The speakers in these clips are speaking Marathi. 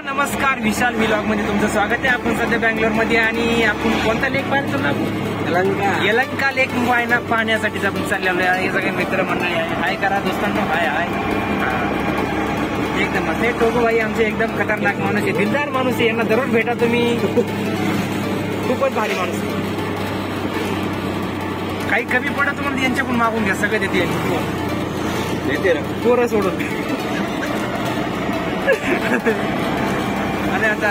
नमस्कार, विशाल व्लॉग मध्ये तुमचं स्वागत आहे. आपण सध्या बँगलोर मध्ये आणि आपण कोणता लेक पाहतो ना, यलंका लेक पाहण्यासाठीच आपण चाललेलो आहे. हे सगळे मित्र मंडळी आहे. हाय करा दोस्तांनो, हाय हाय. एकदम मस्त. टोगो भाई आमचे एकदम खतरनाक माणूस आहे, दिलदार माणूस आहे. यांना दररोज भेटा तुम्ही. खूपच भारी माणूस. काही कमी पडत म्हणजे यांच्याकडून मागून घ्या, सगळे देते पोरं सोडून. आणि आता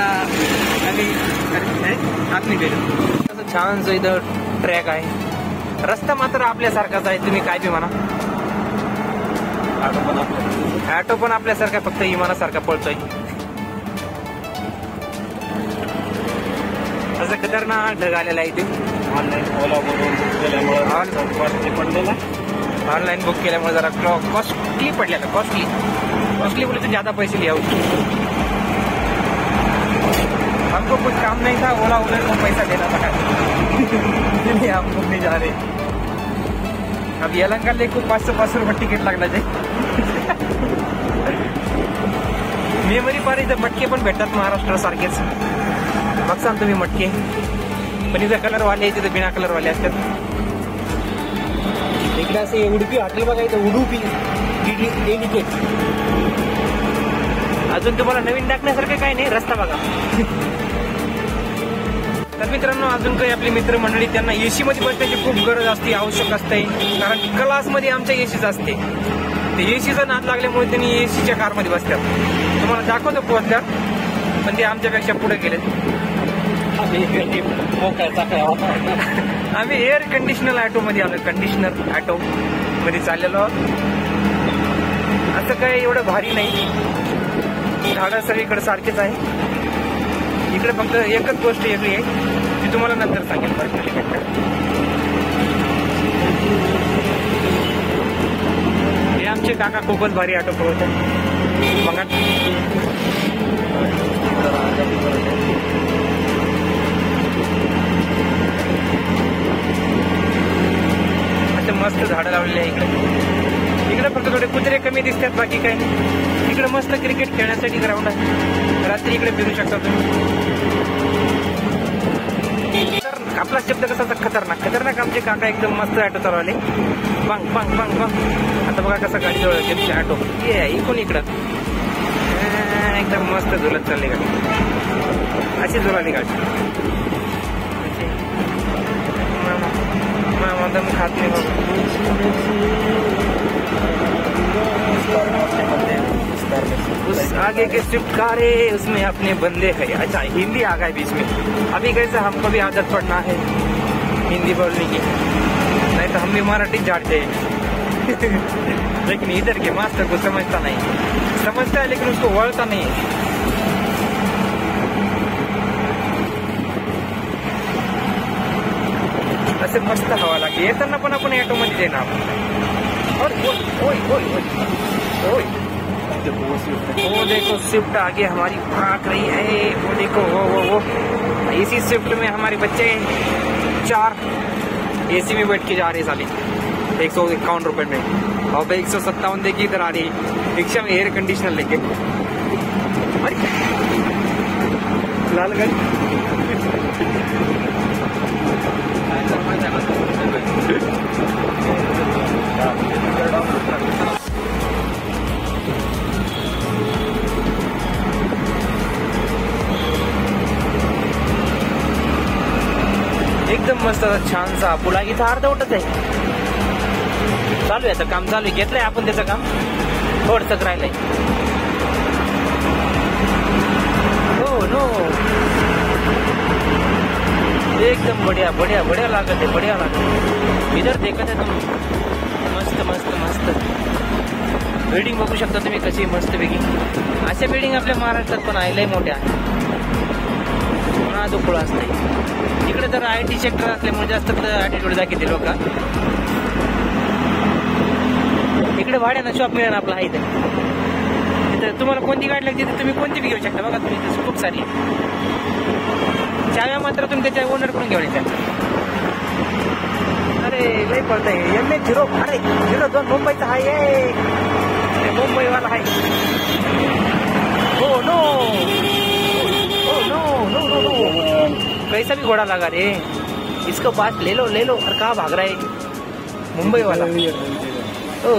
आम्ही गेलो. छानच इथं ट्रॅक आहे. रस्ता मात्र आपल्यासारखाच आहे. तुम्ही काय बी म्हणा, ऑटो पण आपल्यासारखा, फक्त विमानासारखा पळतोय. असं खतरनाक ढग आलेला आहे इथे. ऑनलाईन बुक केल्यामुळे जरा कॉस्टली पडलेला. कॉस्टली बोले तो ज्यादा पैसे लिया हमको कुछ काम नहीं था, ओला उबर को पैसा देना पड़ा, इसलिए हम घूमने जा रहे. अब यलंका लेक को 500 रुपये तिकीट लागला जाईल. मेमरी पार इथं मटके पण भेटतात महाराष्ट्र सारखेच. बघसान तुम्ही मटके, पण इथं कलरवाले, तिथं बिना कलरवाले असतात. इकडे असे उडपी हॉटेल बघा, इथं उडुपी डेलिकेट. अजून तुम्हाला नवीन टाकण्यासारखं काही नाही, रस्ता बघा. तर मित्रांनो, अजून काही आपली मित्रमंडळी, त्यांना एसी मध्ये बसण्याची खूप गरज असते, आवश्यक असते. कारण क्लासमध्ये आमच्या एसीच असते. ते एसीचा नाद लागल्यामुळे त्यांनी एसीच्या कारमध्ये बसतात. तुम्हाला दाखवतो पोहोचल्यावर, पण ते आमच्यापेक्षा पुढे गेले. आम्ही एअर कंडिशनर ऑटो मध्ये आलो. कंडिशनर ऑटो मध्ये चाललेलो आहोत. असं काही एवढं भारी नाही. झाडं सगळीकडे सारखेच आहे. इकडे फक्त एकच गोष्ट वेगळी आहे, ती तुम्हाला नंतर सांगेल. हे आमचे काका खूपच भारी ऑटो पळवतात. बघा असं मस्त झाडं लावलेली आहे इकडे. इकडे फक्त थोडे कुत्रे कमी दिसतात, बाकी काही नाही. इकडे मस्त क्रिकेट खेळण्यासाठी ग्राउंड आहे. रात्री इकडे फिरू शकता तुम्ही. तर आपला शब्द कसा होता, खतरनाक. आमचे काका एकदम मस्त ऑटो चालवले. बांग बांग बांग बांग. आता बघा कसं गाडी जवळ येते ऑटो. ये इकडून इकडं एकदम मस्त झुलत चालली गाडी. अशी झुलाली गाडी. दम खात नाही बाबा. उस आगे के स्विफ्ट कार है, उसमें अपने बंदे है. अच्छा, हिंदी आ गए बीच में. अभी कैसे हमको भी आदत पड़ना है हिंदी बोलने की, नहीं तो हम भी मराठी झाड़ते हैं. लेकिन इधर के मास्टर को समझता है, लेकिन उसको वळता नहीं है. असे मस्त हवा लागते. येताना पण आपण ऑटो मध्ये देणार. वो देखो स्विफ्ट आगे हमारी भाग रही है. वो देखो वो इसी स्विफ्ट में हमारे बच्चे 4 एसी में बैठ के जा रहे साले. 151 रुपए में. और भाई 157 देखिए इधर आ रही रिक्शा में एयर कंडीशनर लेके. लाल गाड़ी. एकदम मस्त छानसा पुला. इथं अर्धवटच आहे. चालू आहे आता, काम चालू आहे. घेतलंय आपण त्याचं काम, थोडंसं राहिलंय. हो नो, एकदम बढ़िया लागत है. इधर देखत आहे तुम्ही. मस्त बिल्डिंग बघू शकता तुम्ही कशी मस्त पैकी. अशा बिल्डिंग आपल्या महाराष्ट्रात पण आहे, लय मोठ्या. पुन्हा दुखळ असते इकडे. तर IT सेक्टर असल्यामुळे जास्त ॲटिट्यूड दाखवते लोक. इकडे भाड्यानं शॉप मिळेल आपला आहे. इथं तुम्हाला कोणती गाडी लागते तर तुम्ही कोणती बी घेऊ शकता. बघा तुम्ही खूप सारी. चाव्या मात्र तुम्ही त्याच्या ओनरकडून घेऊन. अरे लय पडतंय. MH0. अरे 02 मुंबईचा आहे. मुंबईवाला आहे. हो नो. कैसा भी घोड़ा लगा रे, इसको पास ले लो और कहाँ भाग रहा है मुंबई वाला। ओ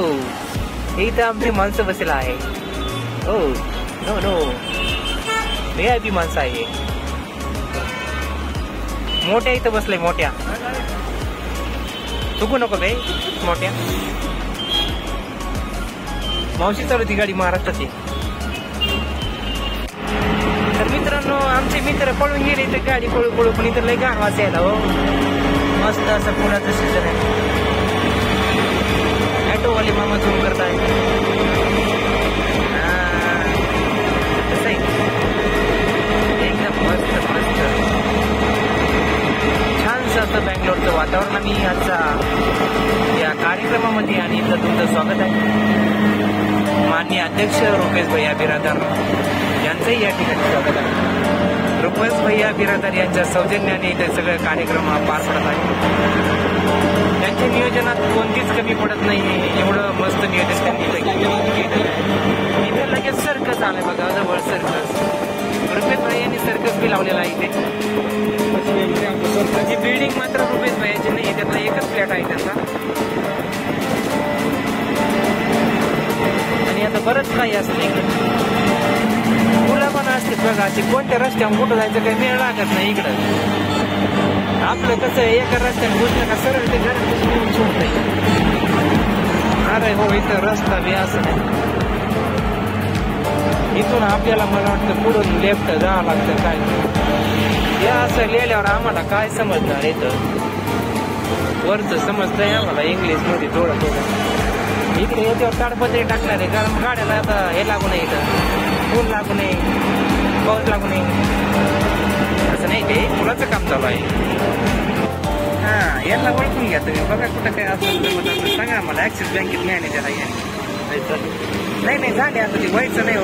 हे तर आमची माणसं बसला आहे। ओ नो नो VIP माणसं आहे, मोठ्या इथं बसले मोठ्या, चुकू नको बे मोठ्या। मावशी चालू ती गाडी महाराष्ट्राची। तर मित्रांनो आमचे मित्र पळून गेले तर गाडी पळू पण इथं लय गाण वास यायला हो, मस्त असं पुण्याचं सीझन आहे। ऑटोवाले मामा झूम करताय, कसं आहे एकदम मस्त मस्त छानसं असं बँगलोरचं वातावरण। आम्ही आजचा या कार्यक्रमामध्ये आणि इथं तुमचं स्वागत आहे। माननीय अध्यक्ष रुपेश भैया बिरादार यांचंही या ठिकाणी स्वागत आहे। रुपेश भैया बिरादार यांच्या सौजन्याने इथे सगळे कार्यक्रम पार पडत आहे। त्यांच्या नियोजनात कोणतीच कमी पडत नाही, एवढं मस्त नियोजन त्यांनी केलेलं आहे। इथे लगेच सर्कस आलंय बघा, जवळ सर्कस। रुपेश भैयांनी सर्कस बी लावलेला आहे इथे। ही बिल्डिंग मात्र रुपेश भैयाची नाही, त्यातला एकच फ्लॅट आहे त्यांचा। आणि आता बरंच काही असतं इकडे, मुलं पण असते बघा अशी, कोणत्या रस्त्यावर कुठं जायचं काही मेळ लागत नाही इकडं। आपलं कसं आहे, एका रस्त्याने घुसलं का सरळ ते घरात सुटतंय। अरे हो इथं रस्ता बी असं नाही, इथून आपल्याला मला वाटतं पुढून लेफ्ट जावं लागतं काय। या असं लिहिल्यावर आम्हाला काय समजणार, इथं वरचं समजतंय आम्हाला इंग्लिश मध्ये थोडं थोडं। इकडे याच्यावर ताडपत्री टाकणार आहे, कारण गाड्याला आता हे लागू नये, इथं ऊन लागू नये, पाऊस लागू नये, असं नाही ते पुलाचं काम चालू आहे। हा याला ओळखून घ्या तुम्ही, बघा कुठं काय असं सांगा मला। ऍक्सिस बँकेत मॅनेजर आहे। नाही झाले आता ते व्हायचं नाही हो,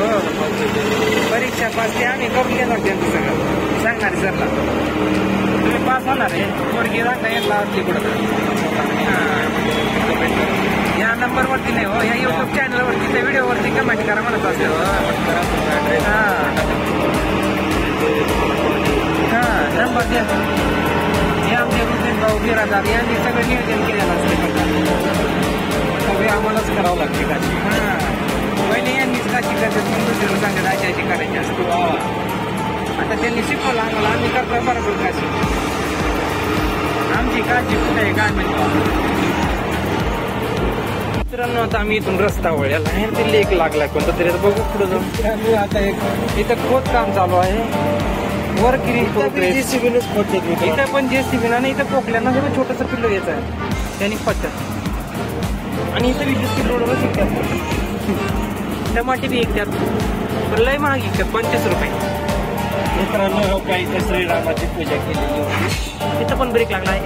परीक्षा पास ते आम्ही करून घेणार त्यांचं सगळं सांगणार सरला, तुम्ही पास होणार आहे पोरगी राखा यायला असली कुठं। या नंबरवरती नाही हो, या युट्यूब चॅनलवरती त्या व्हिडिओवरती कमेंट करा म्हणत असते हो। हा नंबर द्या, हे आमचे रुपेश भाऊ बिरादार यांनी सगळं नियोजन केलेलं असते, सगळे आम्हालाच करावं लागते काशी। हा पहिले यांनीच काशी करतात, पण दुसऱ्याला सांगत अशी करायची असतो। आता त्यांनी शिकवलं आम्हाला, आम्ही करतो बरोबर काशी। आमची काशी कुठे आहे काय माहिती। मित्रांनो आता आम्ही इथून रस्ता वळलेला आहे, ते लेक लागला कोणता तरी, बघू पुढे जाऊ। आता इथं खोद काम चालू आहे, वर किरी इथं पण JCB ना, इथं पोकल्यांना सगळं छोटंसं पिल्लू यायचं आहे त्यांनी पत्त्यात। आणि इथं 20 किलोवर शिकतात, टमाटे बी ऐकतात, पण लय महाग ऐकतात 25 रुपये। मित्रांनो काही श्रीरामाची पूजा केलेली होती, इथं पण ब्रेक लागला आहे।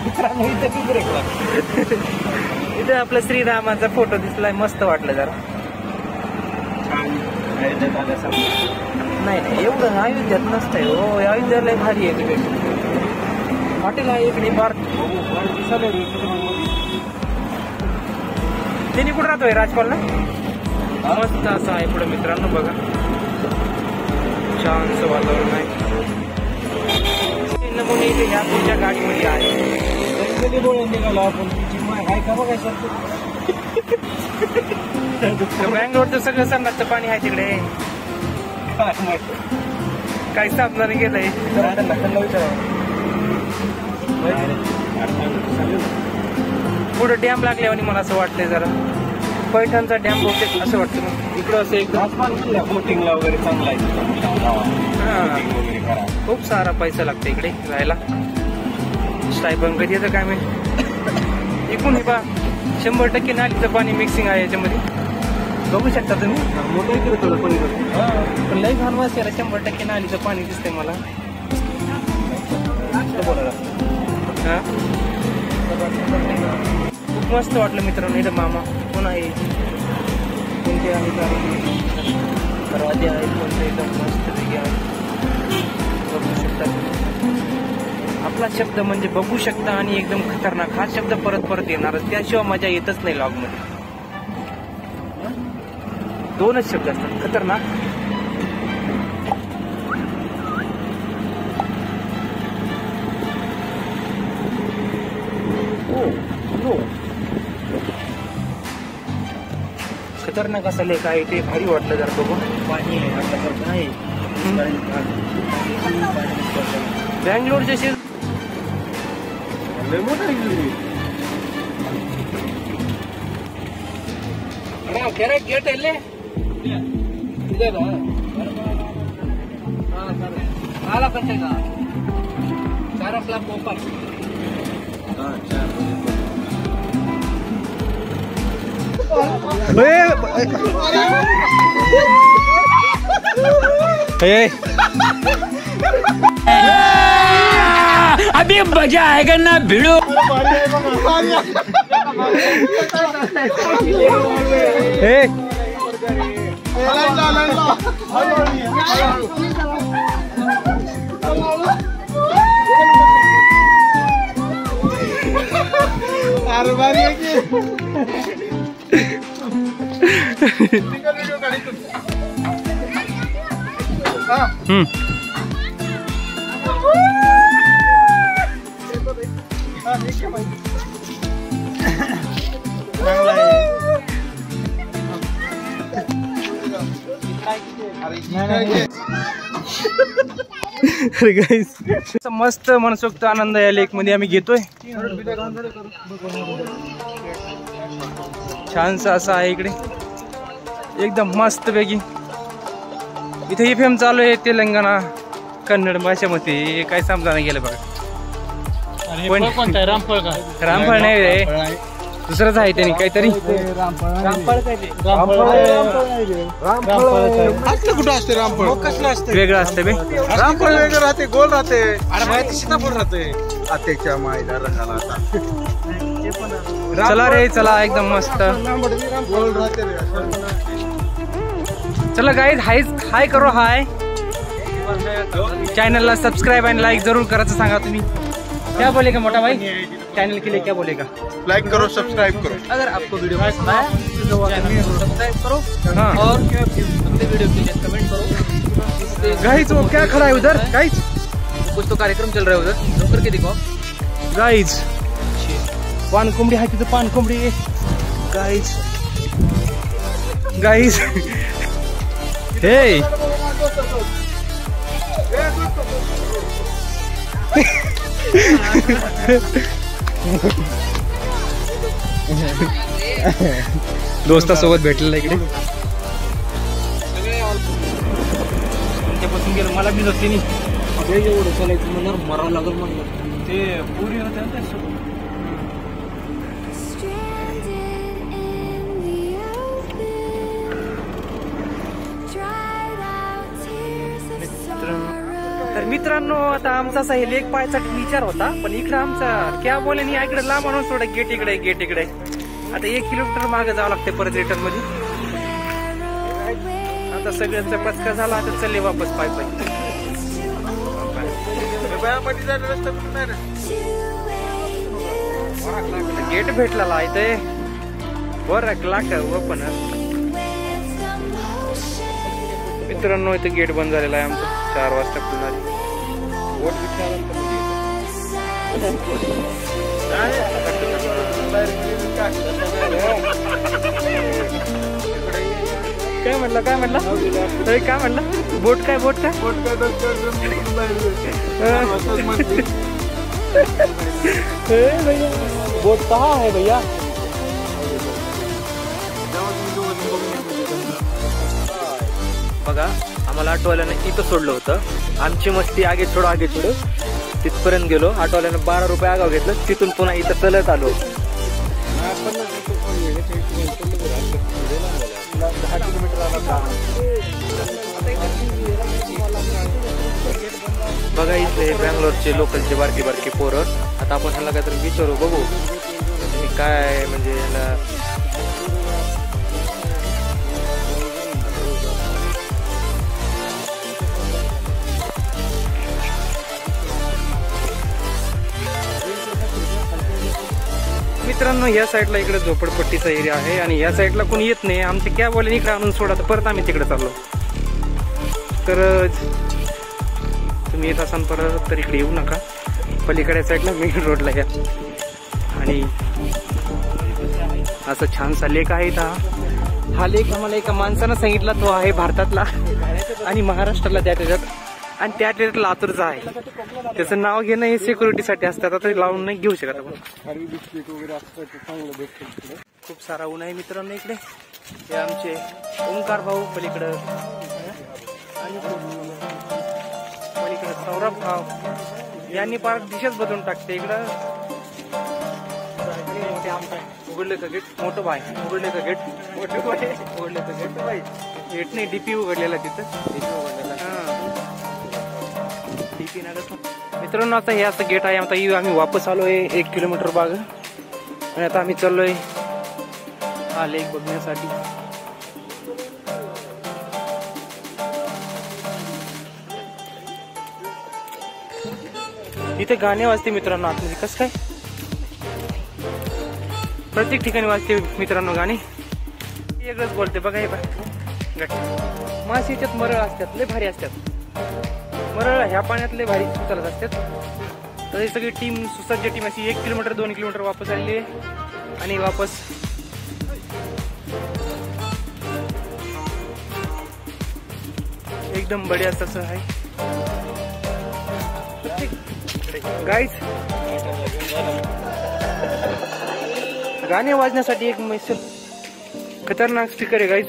मित्रांनो इथं बी ब्रेक लागला, इथं आपला श्रीरामाचा फोटो दिसलाय, मस्त वाटलं जरा। नाही एवढं अयोध्यात नसतंय हो, अयोध्याला भारी आहे तिकडे हॉटेल आहे इकडे बार। त्यांनी कुठं राहतोय राजपालला, मस्त असं आहे पुढे मित्रांनो बघा, छानसं वातावरण आहे। नमुने इथे ह्या तुमच्या गाडीमध्ये आहे, डोळे निघालो आपण काय का बघायचं। बँगलोरचं सगळं संडासचं पाणी आहे तिकडे, काही साधनाने गेलंय। पुढे डॅम लागल्यावर मला असं वाटतंय जरा, पैठणचा डॅम बहुतेक असं वाटतं मग इकडं असं एकदम बोटिंगला वगैरे चांगला आहे। खूप सारा पैसा लागतो इकडे राहायला, स्टायपन कधी येतं काय माहिती। इकडून हे बा 100% नालीचं पाणी मिक्सिंग आहे याच्यामध्ये, बघू शकता तुम्ही, मोठं इकडे थोडं पण पण लई घाण वास याला, 100% नालीचं पाणी दिसतंय मला। हा खूप मस्त वाटलं मित्रांनो, इथं मामा कोण आहे, कोणते आहे दरवाजे आहेत कोणते, एकदम मस्त वेगळे आहे, बघू शकता। आपला शब्द म्हणजे बघू शकता आणि एकदम खतरनाक, हा शब्द परत परत येणारच, त्याशिवाय मजा येतच नाही लॉग मध्ये। दोनच शब्द असतात, खतरनाक खतरनाक असा लेक आहे ते भारी वाटलं जरा बघून. पाणी आहे आतापर्यंत आहे. बँगलोरच्या शेज ಕೆರೆಗೆ ಗೇಟ್ ಎಲ್ಲಿ ಇದೆನಾ ನಾಲ್ಕು ಗಂಟೆಗ 4 o'clock ಓಪನ್. अभी मजा आएगा ना भिड़ो. मस्त मनसोक्त आनंद या लेक मध्ये आम्ही घेतोय. छानसा असा आहे इकडे एकदम मस्त पैकी. इथे FM चालू आहे तेलंगणा कन्नड भाषेमध्ये. काय समजा गेलं बघा. पण रामफळ का? रामफळ नाही रे, दुसरंच आहे त्यांनी काहीतरी. कुठं असते रामफळ? कसलं असते? वेगळं असतं बे. रामफळ वेगळं राहते, गोल राहते. अरे माहिती सीताफळ राहते. आत्याच्या मायला रंगाला. चला रे चला एकदम मस्त. गोल राहते रे. चला गाइस हाय करो. हाय चैनल सब्सक्राइब एंड लाइक जरूर करायचं सांगा तुम्ही. क्या बोलेगा मोटा भाई चैनल के लिए, क्या बोलेगा? लाइक करो, सब्सक्राइब करो. अगर आपको वीडियो पसंद आया तो चैनल को सब्सक्राइब करो. हाँ. और अपने वीडियो के लिए कमेंट करो. गाइस वो क्या खड़ा है उधर? गाइस कुछ तो कार्यक्रम चल रहा है उधर, रुक करके देखो गाइस. पान कोंबडी आहे तिथं, पान कोंबडी. गाइस गाइस हे दोस्तासोबत भेटलेला इकडे. त्यापासून गेलं मला बी नसते नी एवढं चालायचं म्हणणार मरावं लागल म्हणलं. ते पुरी होते ना तर मित्रांनो. आता आमचा असा हे लेक पाहायचा विचार होता, पण इकडे आमचा क्या बोले नाही इकडे लांब म्हणून थोडं गेट इकडे. आता 1 किलोमीटर मागे जावं लागते परत रिटर्न मध्ये. आता सगळ्यांचा पचका झाला, आता चालले वापस पाय. गेट भेटला इथे बरं लाख ओपन. मित्रांनो इथे गेट बंद झालेला आहे आमचं. 4 वाजता खुलणार. काय म्हटलं काय म्हटलं बोट काय बोट कहा है भैया? बघा आम्हाला ऑटोवाल्याने इथं सोडलं होतं. आमची मस्ती आगे छोडो तिथपर्यंत गेलो. ऑटोवाल्याने 12 रुपये आगाव घेतलं. तिथून पुन्हा इथं चलत आलो. बघा इथे बँगलोरचे लोकलचे बारकी पोरं. आता आपण ह्याला काहीतरी विचारू बघू काय म्हणजे ह्याला. मित्रांनो या साईडला इकडे झोपडपट्टीचा एरिया आहे आणि या साईडला कोणी येत नाही. आमचे कॅब वाले इकडे आणून सोडा, तर परत आम्ही तिकडे चाललो. तर तुम्ही येत असाल परत तर इकडे येऊ नका. पलीकडे साईडला मेन रोडला या. आणि असं छानसा लेक आहे इथं. हा लेख आम्हाला एका माणसानं सांगितला, तो आहे भारतातला आणि महाराष्ट्राला त्याच्यात, आणि त्याच्यात लातूरचा आहे. त्याचं नाव घेणं हे सिक्युरिटीसाठी असतात, आता लावून नाही घेऊ शकत आपण. खूप सारा ऊन आहे मित्रांनो इकडे. हे आमचे ओंकार भाऊ पलीकडं, आणि पलीकडं सौरभ भाऊ, यांनी पार दिशेच बदलून टाकते इकडं. उघडले का गेट? मोठं बाय उघडले का गेट? उघडले का गेट? गेट नाही, डीपी उघडलेला तिथं. डीपी मित्रांनो, आता हे असं गेट आहे. आता आम्ही वापस आलोय 1 किलोमीटर बाग, आणि आता आम्ही चाललोय हा लेक बघण्यासाठी. इथे गाणे वाजते मित्रांनो आतमध्ये. कसं काय? प्रत्येक ठिकाणी वाजते मित्रांनो गाणे. वेगळंच बोलते बघा. हे गट मासे याच्यात मरळ असतात, लय भारी असतात. मरळ ह्या पाण्यात लय भारी चालत असतात. तर ही सगळी टीम, सुसज्ज टीम अशी 1 किलोमीटर 2 किलोमीटर वापस आलेली आहे, आणि वापस एकदम बढिया तसं आहे गाईज. गाणे वाजण्यासाठी एक मैसूर खतरनाक स्पीकर आहे गाईज.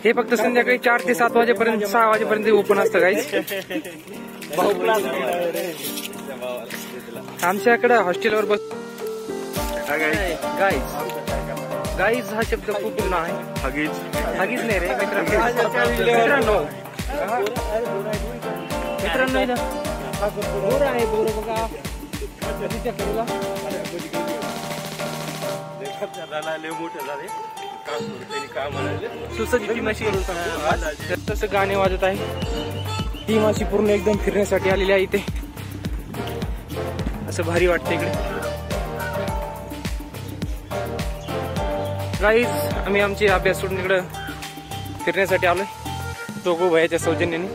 हे फक्त संध्याकाळी 4 ते 7 वाजेपर्यंत, 6 वाजेपर्यंत ओपन असतं गाईज. आमच्याकडे हॉस्टेलवर बस. गाईज हा शब्द खूप जुना आहे. हगीज नाही रे मित्रांनो. बोर आहे, बोर बघा. सुसज्ज टीम अशी तसं गाणे वाजत आहे. टीम अशी पूर्ण एकदम फिरण्यासाठी आलेली आहे इथे. असं भारी वाटतं इकडे. गाईज आम्ही आमचे अभ्यास सोडून इकडं फिरण्यासाठी आलोय टोगू भैयाच्या सौजन्याने.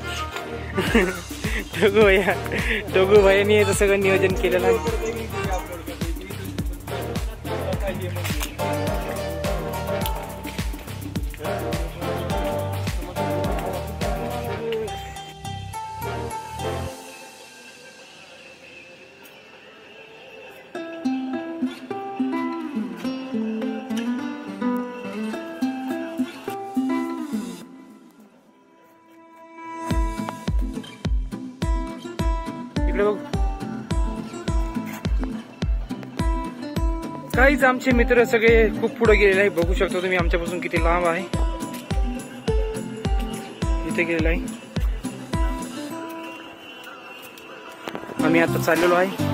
टोगू भैयाने याचं सगळं नियोजन केलेलं आहे. काहीच आमचे मित्र सगळे खूप पुढे गेलेले आहे. बघू शकता तुम्ही आमच्यापासून किती लांब आहे. इथे गेलेला आहे. आम्ही आता चाललेलो आहे.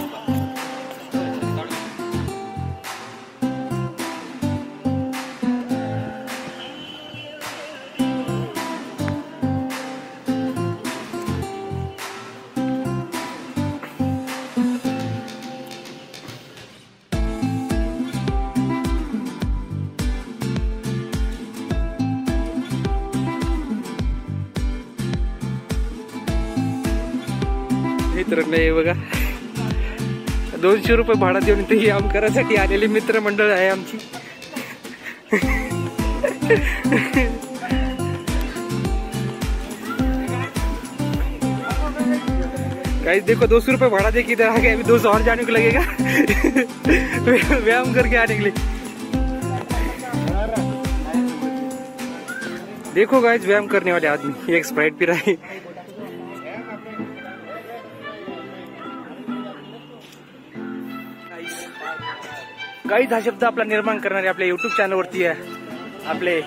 मित्र नाही बघा, 200 रुपये भाडा देऊन ते व्यायाम करायसाठी आलेले मित्रमंडळ आहे आमची. गाइस देखो 200 रुपये भाड़ा दे के इधर आ गए. अभी 200 और जाने को लगेगा. व्यायाम करके आने के लिए. देखो गाइस व्यायाम करने वाले आदमी एक स्प्राइट पी रहा है. गाइस हा शब्द आपला निर्माण करणारे आपल्या युट्यूब चॅनलवरती आहे आपले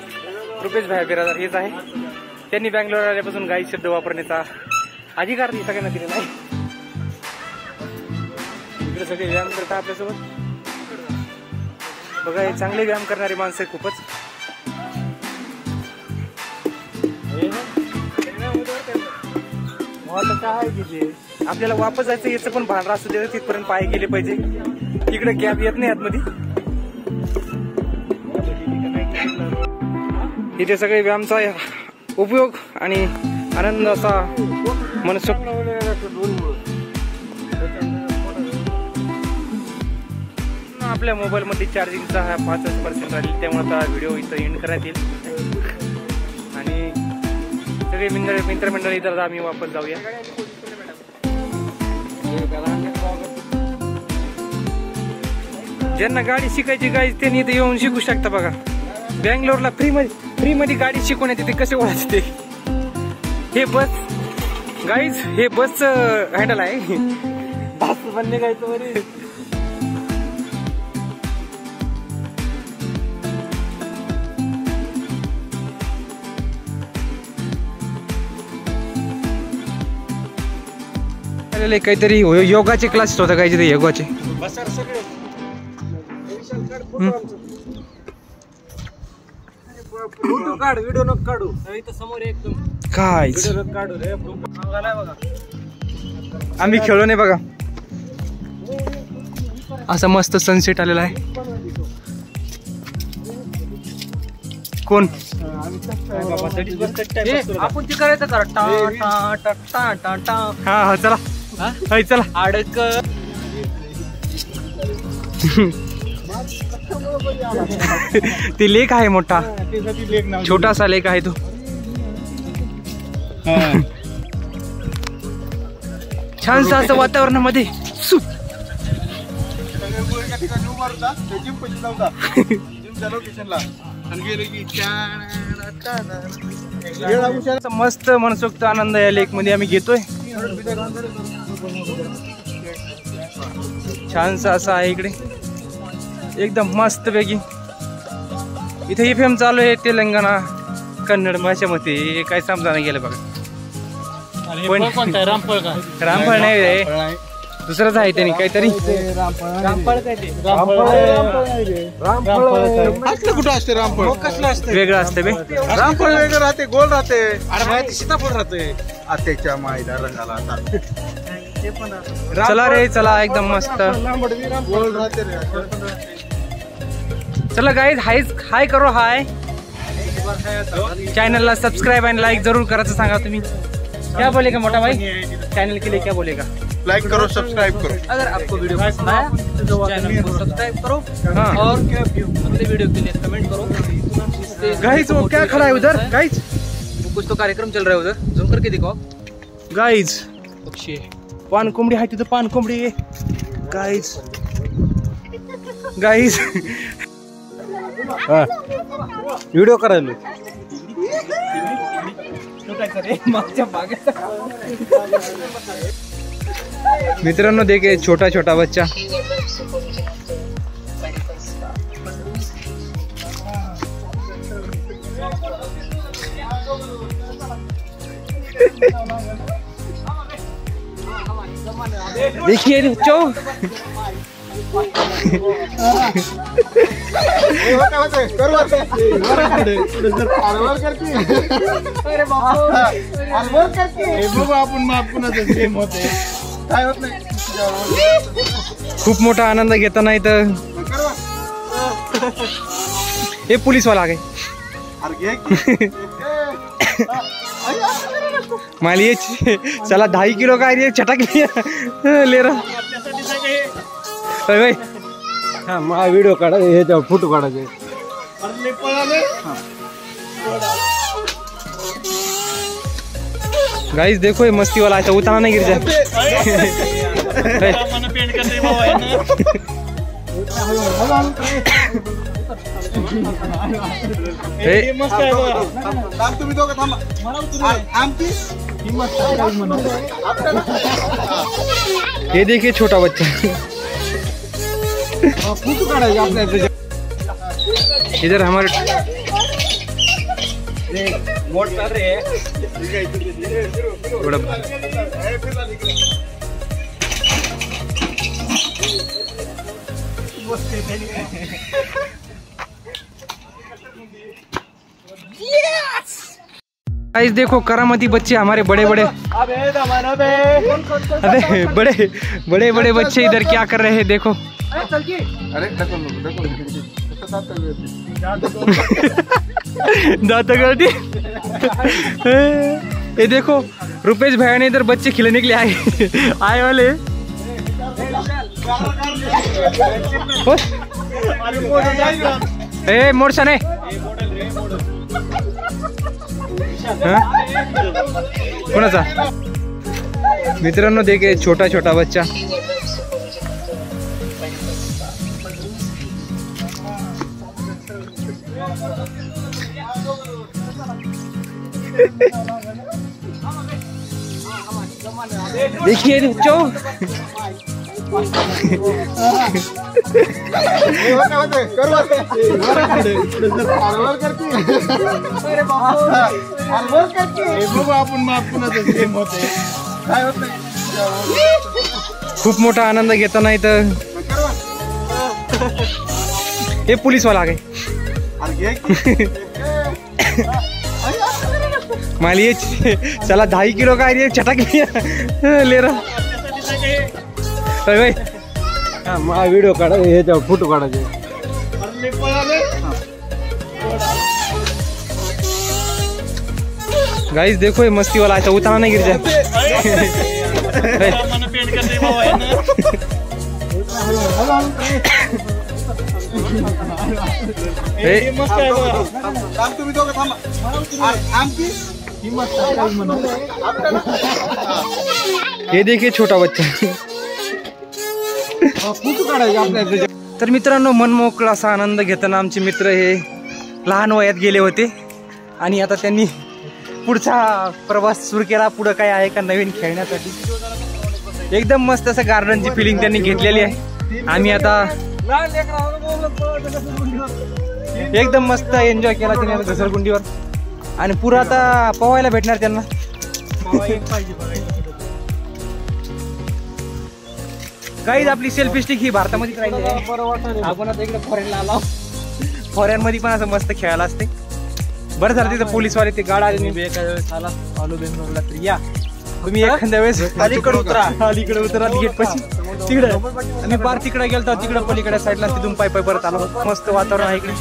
रुपेश भाई बिरादर हेच आहे. त्यांनी बँगलोर आल्यापासून गाइस शब्द वापरण्याचा अधिकार सगळ्यांना दिलेला आहे. इकडे सगळे व्यायाम करतात आपल्यासोबत बघा. हे चांगले व्यायाम करणारे माणसं आहे खूपच. काय आहे आपल्याला वापस जायचं याचं पण भान असू दे. तिथपर्यंत पाय गेले पाहिजे. इकडे गॅप येत नाही आतमध्ये. इथे सगळे व्यायामचा उपयोग आणि आनंद असा मनसोक्त. आपल्या मोबाईलमध्ये चार्जिंगचा हा 5% राहील, त्यामुळे आता व्हिडिओ इथं एंड करण्यात येईल आणि सगळे मित्रमंडळी इतर आम्ही वापस जाऊया. ज्यांना गाडी शिकायची गाडी त्यांनी इथे येऊन शिकू शकता बघा. बँगलोरला फ्री मध्ये गाडी शिकवण्यात येते. कसे ओळखते हे बस गाईज, हे बस हँडल आहे. बस बनने काय तो काहीतरी योगाचे क्लासेस होता काहीतरी योगाचे. व्हिडिओ नको काढू. समोर एकदम काय काढू रे. आम्ही खेळलो नाही बघा. असा मस्त सनसेट आलेला आहे. कोण आपण ते करायचं करा. हा हा चला हाय चला. अडक ते लेक आहे मोठा, छोटासा लेक आहे तो. छानसा असं वातावरणामध्ये मस्त मनसोक्त आनंद या लेक मध्ये आम्ही घेतोय. छानसा असा आहे इकडे एकदम मस्त पैकी. इथे FM चालू आहे तेलंगणा कन्नड भाषेमध्ये. काय समजा नाही गेलं बघा. रामफळ नाही रे, दुसरंच आहे त्याने काहीतरी. कुठं असते रामफळ? कसलं असते? वेगळं असते बे. रामफळ वेगळं राहते, गोल राहते. अरे सीताफळ राहते. आत्याच्या माईला रंगाला. चला रे चला एकदम मस्त. गोल राहते रे. चला गाइस हाय करो. हाय चैनल सब्सक्राइब एंड लाइक जरूर करायचं सांगा तुम्ही. क्या बोलेगा मोटा भाई चैनल के लिए? क्या बोलेगा? लाइक करो, सब्सक्राइब करो. अगर आपको वीडियो पसंद आया तो चैनल को सब्सक्राइब करो. हाँ. और अगले वीडियो के लिए कमेंट करो. गाइस वो क्या खड़ा है उधर? गाइस वो कुछ तो कार्यक्रम चल रहा है उधर. जूम करके दिखाओ. गाइस पक्षी है. पान कोंबडी आहे तिथं. पान कोंबडी गाइस. गाइस व्हिडिओ करायला. मित्रांनो देखे छोटा छोटा बच्चा. देखिए बच्चों खूप मोठा आनंद घेताना इथं हे पोलीसवाला आहे. मला ये चला 2.5 किलो का ये चटक ले रहा. हा व्हिडिओ काढा. हे फोटो काढायचे. गाइस देखो ये मस्ती वाला ऐसा उताना नहीं गिर जाए. तुम्ही दोघं थांबा. ये देखिए छोटा बच्चा. फोटो काढायचे आपल्या. इधर हमारे गाइस देखो करामती बच्चे हमारे बड़े बड़े. अबे बड़े बड़े बच्चे इधर क्या कर रहे हैं देखो. दाता गाड़ी. ये देखो रुपेश भैया ने इधर बच्चे खिलाने के लिए आए वाले. ए मोडसा नाही कोणाचा मित्रांनो देखे छोटा छोटा बच्चा देखिए बच्चों खूप मोठा आनंद घेताना इथं हे पोलीसवाला आहे माली ये चला 2.5 किलो का ये चटक ले रहा भाई व्हिडिओ काढा हे फोटो काढायचे गाइस देखो ये मस्ती वाला ऐसा उतारा नहीं गिर जाए तुम्ही दोघं थांबा आमची हे देखिए छोटा बच्चा फोटो काढायचे आपल्या तर मित्रांनो मनमोकळा असा आनंद घेताना आमचे मित्र हे लहान वयात गेले होते आणि आता त्यांनी पुढचा प्रवास सुरू केला पुढे काय आहे का नवीन खेळण्यासाठी एकदम मस्त असं गार्डनची फिलिंग त्यांनी घेतलेली आहे आम्ही आता एकदम मस्त एन्जॉय केला त्यांनी घसरगुंडीवर आणि पुरा आता पोहायला भेटणार त्यांना काहीच आपली सेल्फी स्टिक ही भारतामध्येच राहिली आहे आपण आता इकडे फॉरेनला आलो फॉरेन मध्ये पण असं मस्त खेळायला असते बरं झालं तिथं पोलीसवाले ते गाड आले मी एका वेळेस आला आलो बेंगलोरला तर या तुम्ही एखाद्या वेळेस अलीकडे उतरा गेट पाशी तिकडे आम्ही बार तिकडे गेलतो तिकडे पलीकडे साईडला तिथून पाय परत आलो मस्त वातावरण आहे इकडे